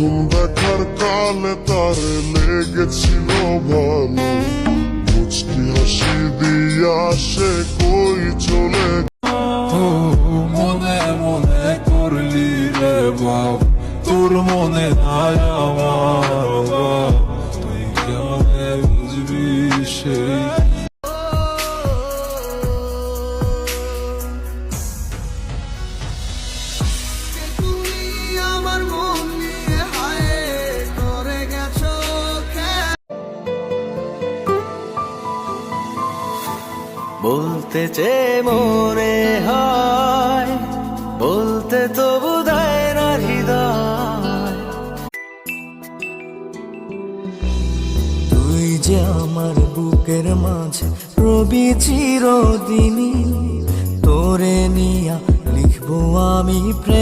প্রথম দেখার কালে তার লেগেছিল ভালো, মুচকি হাসি দিয়া সে কই চলে। মনে মনে করলি রে বাপ, তোর মনে নাই আমার বাপ, তুই কেমনে বুঝবি সেই। বলতে চেয়ে মনে হয়, বলতে তো বোধহয় না হৃদয়। তুই যে আমার বুকের মাঝে রবি চিরদিনই, তোরে নিয়া লিখবো আমি প্রেম।